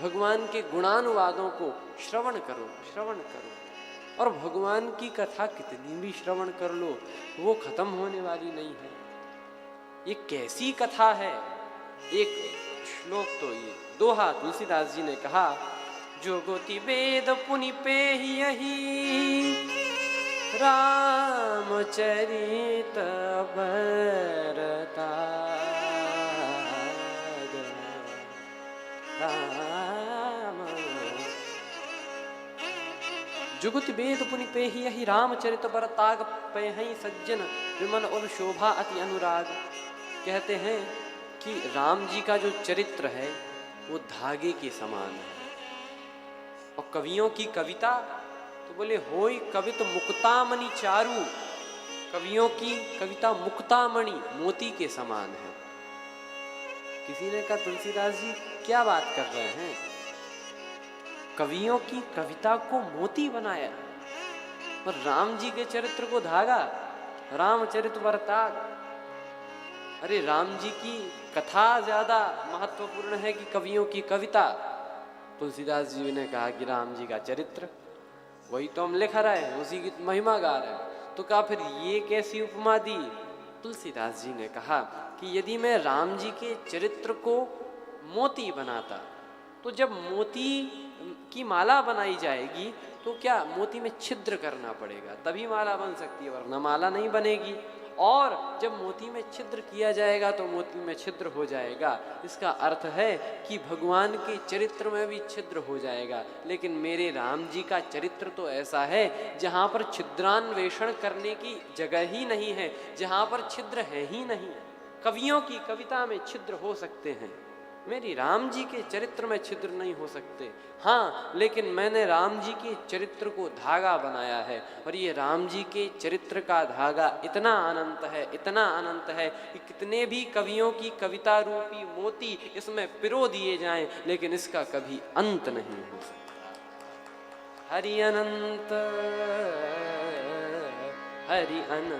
भगवान के गुणानुवादों को श्रवण करो, श्रवण करो। और भगवान की कथा कितनी भी श्रवण कर लो वो खत्म होने वाली नहीं है। ये कैसी कथा है। एक श्लोक तो ये दोहा तुलसीदास जी ने कहा, जोगोति वेद पुनि पेहियहि रामचरित बरता जुगुत वेद पुनि पेहियहि रामचरित बरताग पेहहि सज्जन विमल और शोभा अति अनुराग। कहते हैं कि राम जी का जो चरित्र है वो धागे के समान है। और कवियों की कविता तो बोले होई कवित मुक्तामणि चारु, कवियों की कविता मुक्तामणि मोती के समान है। किसी ने कहा तुलसीदास जी क्या बात कर रहे हैं, कवियों की कविता को मोती बनाया और राम जी के चरित्र को धागा, रामचरित बरताग। अरे राम जी की कथा ज्यादा महत्वपूर्ण है कि कवियों की कविता। तुलसीदास जी ने कहा कि राम जी का चरित्र वही तो हम लिख रहे हैं, उसी की महिमा गा रहे हैं। तो कहा फिर ये कैसी उपमा दी। तुलसीदास जी ने कहा कि यदि मैं राम जी के चरित्र को मोती बनाता तो जब मोती की माला बनाई जाएगी तो क्या मोती में छिद्र करना पड़ेगा, तभी माला बन सकती है, वरना माला नहीं बनेगी। और जब मोती में छिद्र किया जाएगा तो मोती में छिद्र हो जाएगा। इसका अर्थ है कि भगवान के चरित्र में भी छिद्र हो जाएगा। लेकिन मेरे राम जी का चरित्र तो ऐसा है जहाँ पर छिद्रान्वेषण करने की जगह ही नहीं है, जहाँ पर छिद्र है ही नहीं। कवियों की कविता में छिद्र हो सकते हैं, मेरी राम जी के चरित्र में छिद्र नहीं हो सकते। हाँ, लेकिन मैंने राम जी के चरित्र को धागा बनाया है और ये राम जी के चरित्र का धागा इतना अनंत है, इतना अनंत है कि कितने भी कवियों की कविता रूपी मोती इसमें पिरो दिए जाएं लेकिन इसका कभी अंत नहीं हो सकता। हरि अनंत, हरि अनंत।